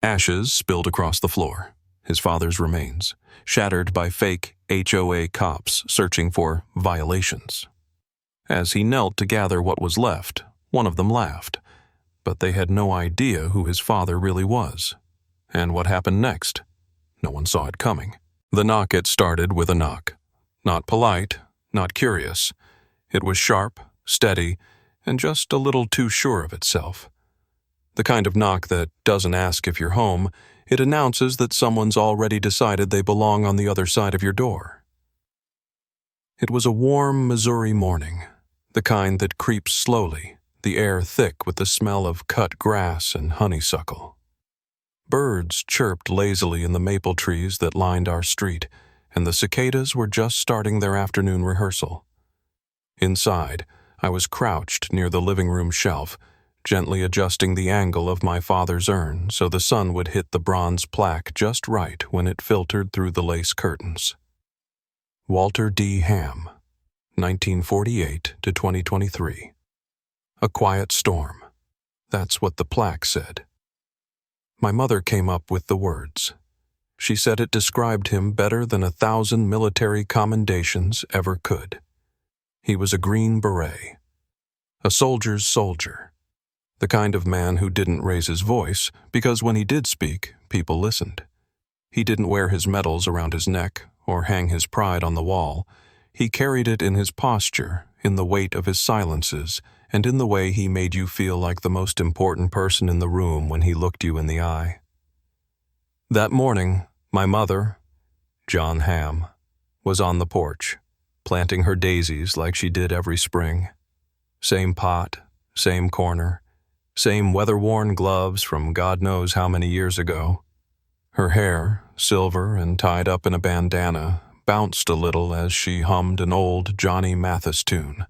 Ashes spilled across the floor, his father's remains, shattered by fake HOA cops searching for violations. As he knelt to gather what was left, one of them laughed, but they had no idea who his father really was. And what happened next? No one saw it coming. The knock had started with a knock. Not polite, not curious. It was sharp, steady, and just a little too sure of itself. The kind of knock that doesn't ask if you're home, it announces that someone's already decided they belong on the other side of your door. It was a warm Missouri morning, the kind that creeps slowly, the air thick with the smell of cut grass and honeysuckle. Birds chirped lazily in the maple trees that lined our street, and the cicadas were just starting their afternoon rehearsal. Inside, I was crouched near the living room shelf, gently adjusting the angle of my father's urn so the sun would hit the bronze plaque just right when it filtered through the lace curtains. Walter D. Ham, 1948 to 2023. A quiet storm. That's what the plaque said. My mother came up with the words. She said it described him better than 1,000 military commendations ever could. He was a Green Beret, a soldier's soldier, the kind of man who didn't raise his voice because when he did speak, people listened. He didn't wear his medals around his neck or hang his pride on the wall. He carried it in his posture, in the weight of his silences, and in the way he made you feel like the most important person in the room when he looked you in the eye. That morning, my mother, John Ham, was on the porch, planting her daisies like she did every spring. Same pot, same corner, same weather-worn gloves from God knows how many years ago. Her hair, silver and tied up in a bandana, bounced a little as she hummed an old Johnny Mathis tune.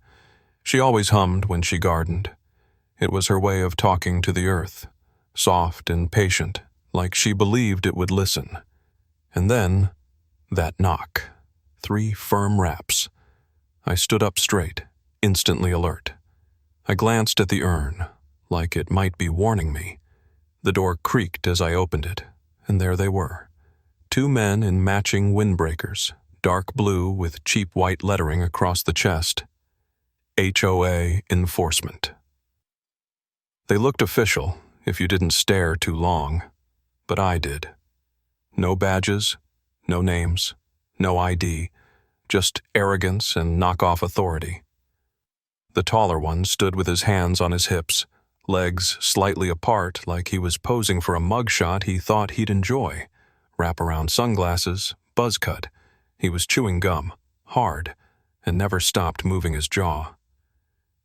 She always hummed when she gardened. It was her way of talking to the earth, soft and patient, like she believed it would listen. And then, that knock. 3 firm raps. I stood up straight, instantly alert. I glanced at the urn, like it might be warning me. The door creaked as I opened it, and there they were. 2 men in matching windbreakers, dark blue with cheap white lettering across the chest. HOA Enforcement. They looked official, if you didn't stare too long, but I did. No badges, no names, no ID, just arrogance and knock-off authority. The taller one stood with his hands on his hips, legs slightly apart like he was posing for a mugshot he thought he'd enjoy. Wraparound sunglasses, buzz cut. He was chewing gum, hard, and never stopped moving his jaw.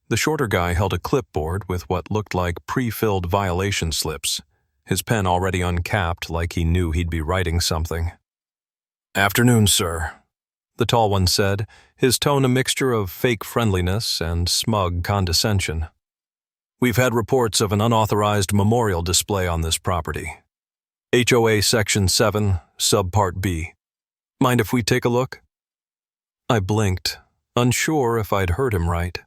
The shorter guy held a clipboard with what looked like pre-filled violation slips, his pen already uncapped like he knew he'd be writing something. "Afternoon, sir," the tall one said, his tone a mixture of fake friendliness and smug condescension. "We've had reports of an unauthorized memorial display on this property. HOA Section 7, Subpart B. Mind if we take a look?" I blinked, unsure if I'd heard him right.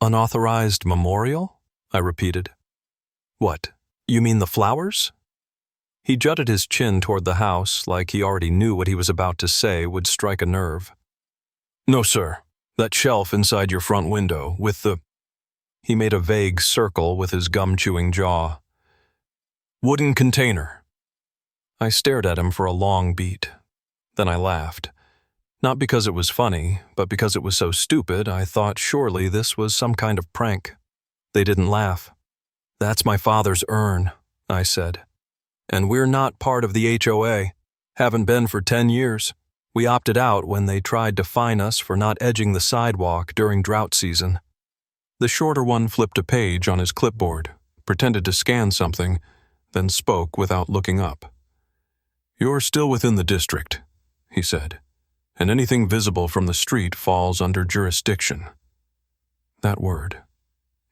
"Unauthorized memorial?" I repeated. "What, you mean the flowers?" He jutted his chin toward the house like he already knew what he was about to say would strike a nerve. "No, sir. That shelf inside your front window with the—" He made a vague circle with his gum-chewing jaw. "Wooden container." I stared at him for a long beat. Then I laughed. Not because it was funny, but because it was so stupid I thought surely this was some kind of prank. They didn't laugh. "That's my father's urn," I said. "And we're not part of the HOA. Haven't been for 10 years. We opted out when they tried to fine us for not edging the sidewalk during drought season." The shorter one flipped a page on his clipboard, pretended to scan something, then spoke without looking up. "You're still within the district," he said, "and anything visible from the street falls under jurisdiction." That word,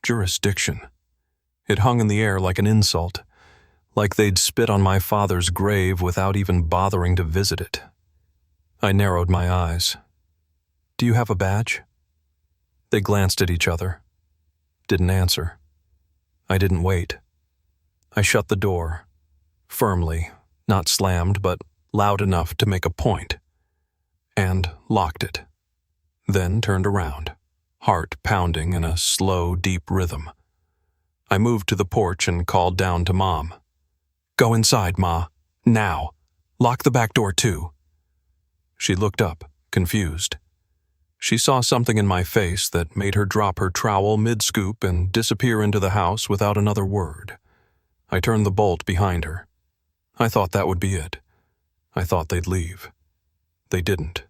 jurisdiction. It hung in the air like an insult, like they'd spit on my father's grave without even bothering to visit it. I narrowed my eyes. "Do you have a badge?" They glanced at each other. Didn't answer. I didn't wait. I shut the door, firmly, not slammed but loud enough to make a point, and locked it. Then turned around, heart pounding in a slow, deep rhythm. I moved to the porch and called down to Mom. "Go inside, Ma. Now. Lock the back door, too." She looked up, confused. She saw something in my face that made her drop her trowel mid-scoop and disappear into the house without another word. I turned the bolt behind her. I thought that would be it. I thought they'd leave. They didn't.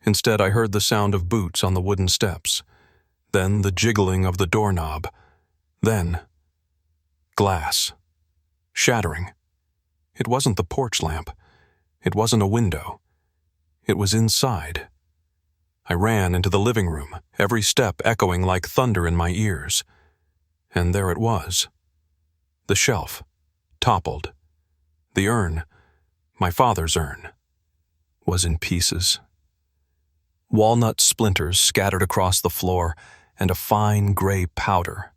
Instead, I heard the sound of boots on the wooden steps, then the jiggling of the doorknob, then glass. Shattering. It wasn't the porch lamp. It wasn't a window. It was inside. I ran into the living room, every step echoing like thunder in my ears. And there it was. The shelf, toppled. The urn, my father's urn, was in pieces. Walnut splinters scattered across the floor and a fine gray powder.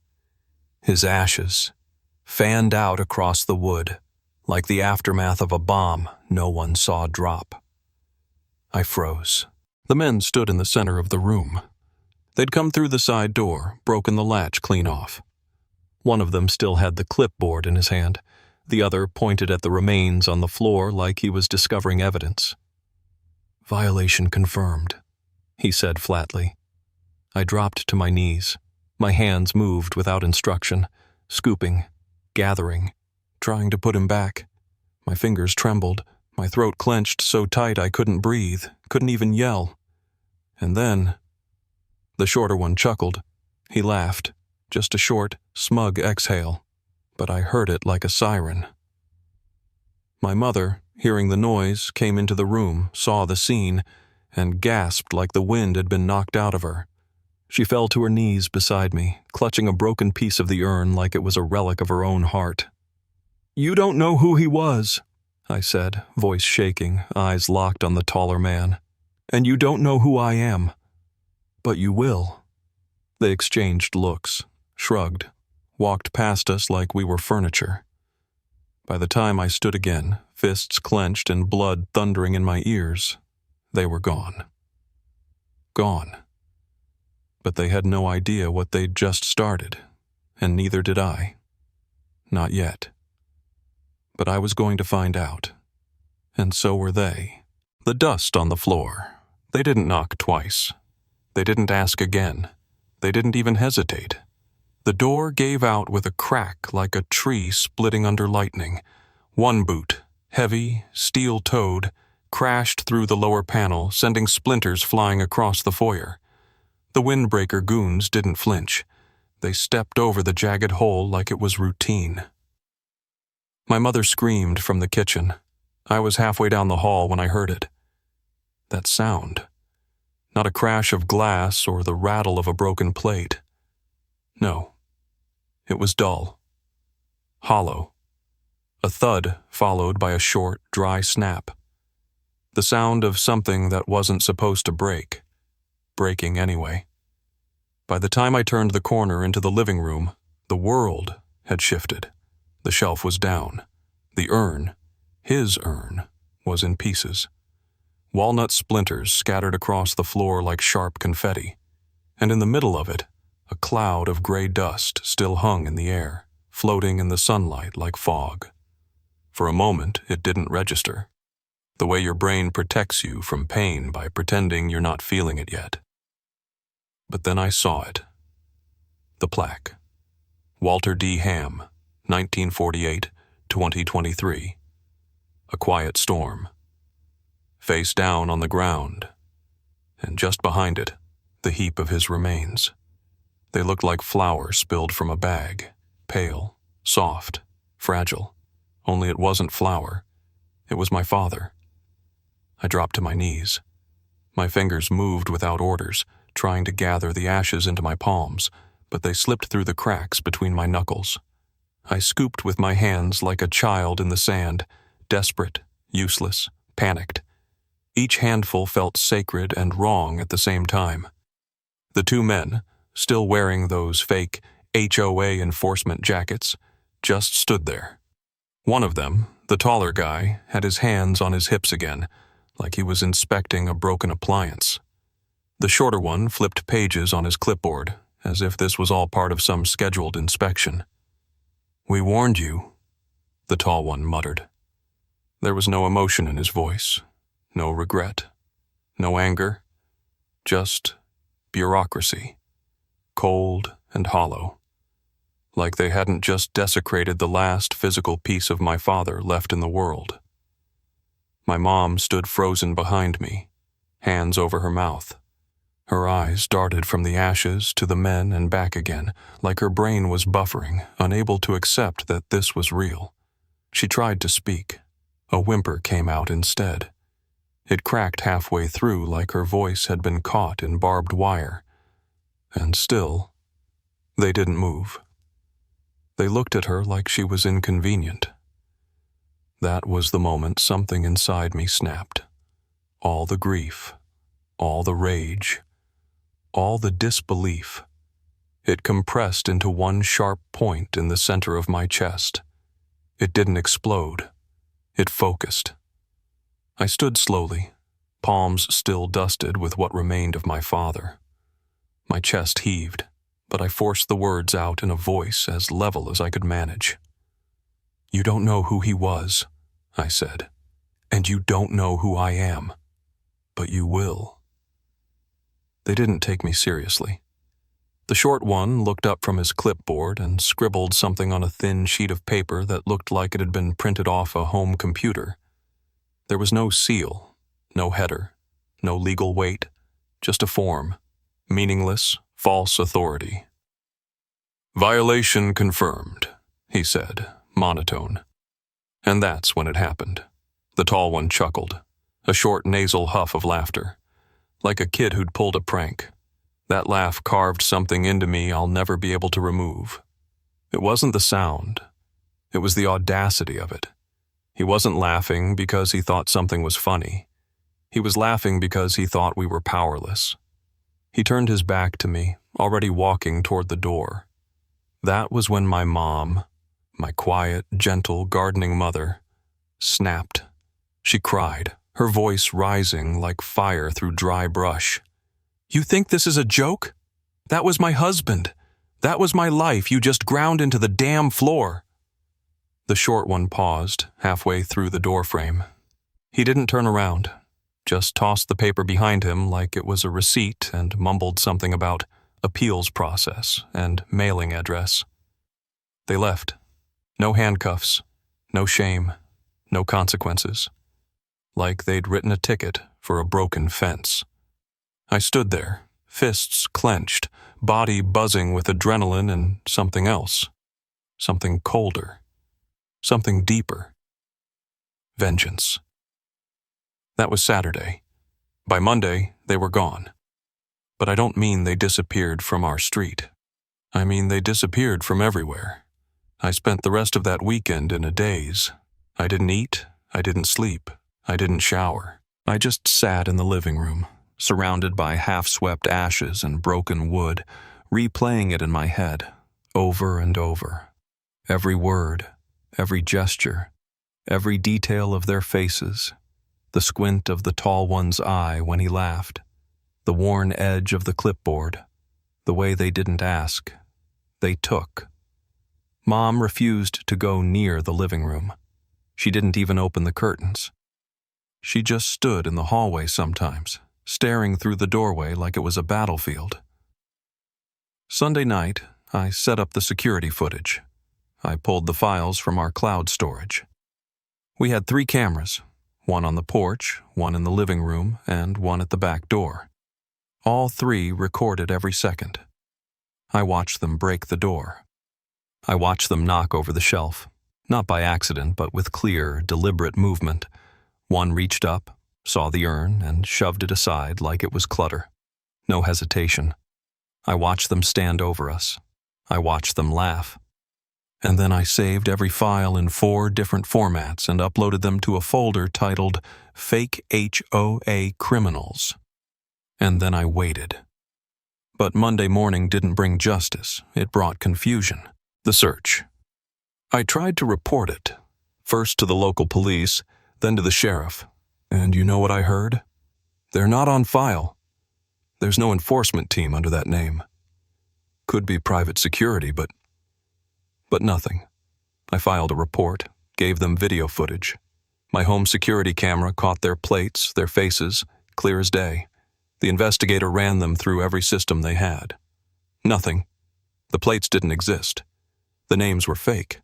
His ashes, fanned out across the wood, like the aftermath of a bomb no one saw drop. I froze. The men stood in the center of the room. They'd come through the side door, broken the latch clean off. One of them still had the clipboard in his hand. The other pointed at the remains on the floor like he was discovering evidence. "Violation confirmed," he said flatly. I dropped to my knees. My hands moved without instruction, scooping, gathering, trying to put him back. My fingers trembled, my throat clenched so tight I couldn't breathe, couldn't even yell. And then, the shorter one chuckled. He laughed, just a short, smug exhale, but I heard it like a siren. My mother, hearing the noise, came into the room, saw the scene, and gasped like the wind had been knocked out of her. She fell to her knees beside me, clutching a broken piece of the urn like it was a relic of her own heart. "You don't know who he was," I said, voice shaking, eyes locked on the taller man. "And you don't know who I am. But you will." They exchanged looks, shrugged, walked past us like we were furniture. By the time I stood again, fists clenched and blood thundering in my ears, they were gone. Gone. But they had no idea what they'd just started, and neither did I. Not yet. But I was going to find out. And so were they. The dust on the floor. They didn't knock twice. They didn't ask again. They didn't even hesitate. The door gave out with a crack like a tree splitting under lightning. One boot, heavy, steel-toed, crashed through the lower panel, sending splinters flying across the foyer. The windbreaker goons didn't flinch. They stepped over the jagged hole like it was routine. My mother screamed from the kitchen. I was halfway down the hall when I heard it. That sound. Not a crash of glass or the rattle of a broken plate. No. It was dull. Hollow. A thud followed by a short, dry snap. The sound of something that wasn't supposed to break. Breaking anyway. By the time I turned the corner into the living room, the world had shifted. The shelf was down. The urn, his urn, was in pieces. Walnut splinters scattered across the floor like sharp confetti, and in the middle of it, a cloud of gray dust still hung in the air, floating in the sunlight like fog. For a moment, it didn't register. The way your brain protects you from pain by pretending you're not feeling it yet. But then I saw it. The plaque. Walter D. Ham, 1948-2023. A quiet storm. Face down on the ground, and just behind it, the heap of his remains. They looked like flour spilled from a bag, pale, soft, fragile. Only it wasn't flour. It was my father. I dropped to my knees. My fingers moved without orders, trying to gather the ashes into my palms, but they slipped through the cracks between my knuckles. I scooped with my hands like a child in the sand, desperate, useless, panicked. Each handful felt sacred and wrong at the same time. The two men, still wearing those fake HOA enforcement jackets, just stood there. One of them, The taller guy had his hands on his hips again, like he was inspecting a broken appliance. The shorter one flipped pages on his clipboard, as if this was all part of some scheduled inspection. "We warned you," the tall one muttered. There was no emotion in his voice, no regret, no anger, just bureaucracy, cold and hollow, like they hadn't just desecrated the last physical piece of my father left in the world. My mom stood frozen behind me, hands over her mouth. Her eyes darted from the ashes to the men and back again, like her brain was buffering, unable to accept that this was real. She tried to speak. A whimper came out instead. It cracked halfway through like her voice had been caught in barbed wire. And still, they didn't move. They looked at her like she was inconvenient. That was the moment something inside me snapped. All the grief, all the rage, all the disbelief. It compressed into one sharp point in the center of my chest. It didn't explode. It focused. I stood slowly, palms still dusted with what remained of my father. My chest heaved, but I forced the words out in a voice as level as I could manage. "You don't know who he was," I said, "and you don't know who I am, but you will." They didn't take me seriously. The short one looked up from his clipboard and scribbled something on a thin sheet of paper that looked like it had been printed off a home computer. There was no seal, no header, no legal weight, just a form, meaningless, false authority. "Violation confirmed," he said, monotone. And that's when it happened. The tall one chuckled, a short nasal huff of laughter, like a kid who'd pulled a prank. That laugh carved something into me I'll never be able to remove. It wasn't the sound. It was the audacity of it. He wasn't laughing because he thought something was funny. He was laughing because he thought we were powerless. He turned his back to me, already walking toward the door. That was when my mom, my quiet, gentle, gardening mother, snapped. She cried, her voice rising like fire through dry brush. "You think this is a joke? That was my husband. That was my life you just ground into the damn floor." The short one paused, halfway through the doorframe. He didn't turn around, just tossed the paper behind him like it was a receipt and mumbled something about appeals process and mailing address. They left. No handcuffs, no shame, no consequences. Like they'd written a ticket for a broken fence. I stood there, fists clenched, body buzzing with adrenaline and something else. Something colder. Something deeper. Vengeance. That was Saturday. By Monday, they were gone. But I don't mean they disappeared from our street. I mean they disappeared from everywhere. I spent the rest of that weekend in a daze. I didn't eat, I didn't sleep, I didn't shower. I just sat in the living room, surrounded by half-swept ashes and broken wood, replaying it in my head, over and over. Every word, every gesture, every detail of their faces, the squint of the tall one's eye when he laughed, the worn edge of the clipboard, the way they didn't ask, they took. Mom refused to go near the living room. She didn't even open the curtains. She just stood in the hallway sometimes, staring through the doorway like it was a battlefield. Sunday night, I set up the security footage. I pulled the files from our cloud storage. We had 3 cameras, one on the porch, one in the living room, and one at the back door. All 3 recorded every second. I watched them break the door. I watched them knock over the shelf, not by accident, but with clear, deliberate movement. One reached up, saw the urn, and shoved it aside like it was clutter. No hesitation. I watched them stand over us. I watched them laugh. And then I saved every file in 4 different formats and uploaded them to a folder titled Fake HOA Criminals. And then I waited. But Monday morning didn't bring justice. It brought confusion. The search. I tried to report it. First to the local police, then to the sheriff. And you know what I heard? They're not on file. There's no enforcement team under that name. Could be private security, but nothing. I filed a report, gave them video footage. My home security camera caught their plates, their faces, clear as day. The investigator ran them through every system they had. Nothing. The plates didn't exist. The names were fake.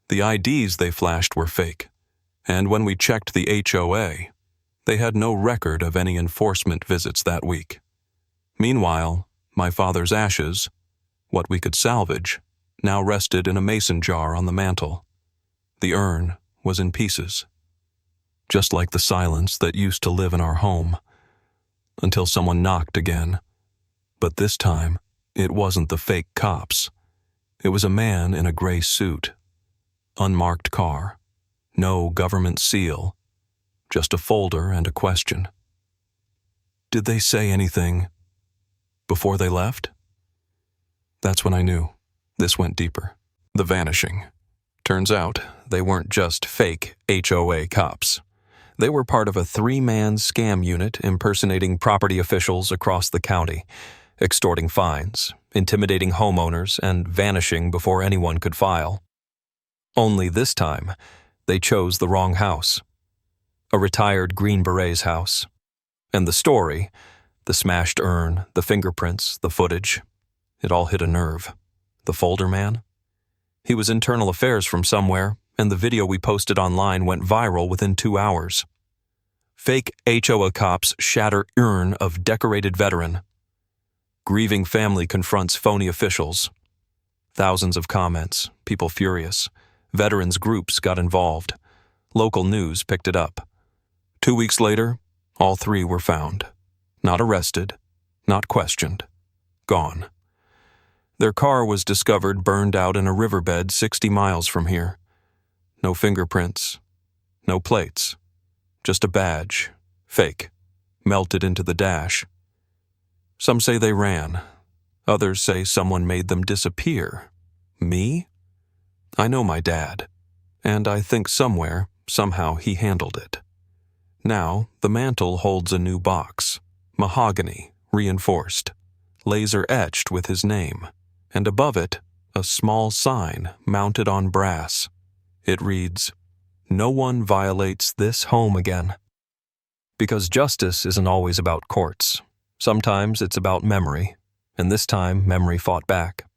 The IDs they flashed were fake. And when we checked the HOA, they had no record of any enforcement visits that week. Meanwhile, my father's ashes, what we could salvage, now rested in a mason jar on the mantel. The urn was in pieces, just like the silence that used to live in our home, until someone knocked again. But this time, it wasn't the fake cops. It was a man in a gray suit. Unmarked car. No government seal. Just a folder and a question. Did they say anything before they left? That's when I knew this went deeper. The vanishing. Turns out they weren't just fake HOA cops. They were part of a 3-man scam unit impersonating property officials across the county, extorting fines, intimidating homeowners, and vanishing before anyone could file. Only this time, they chose the wrong house. A retired Green Beret's house. And the story, the smashed urn, the fingerprints, the footage, it all hit a nerve. The folder man? He was internal affairs from somewhere, and the video we posted online went viral within 2 hours. Fake HOA cops shatter urn of decorated veteran. Grieving family confronts phony officials. Thousands of comments, people furious. Veterans groups got involved. Local news picked it up. 2 weeks later, all 3 were found. Not arrested, not questioned. Gone. Their car was discovered burned out in a riverbed 60 miles from here. No fingerprints, no plates. Just a badge, fake, melted into the dash. Some say they ran. Others say someone made them disappear. Me? I know my dad, and I think somewhere, somehow he handled it. Now, the mantel holds a new box, mahogany, reinforced, laser-etched with his name, and above it, a small sign mounted on brass. It reads, "No one violates this home again." Because justice isn't always about courts. Sometimes it's about memory, and this time memory fought back.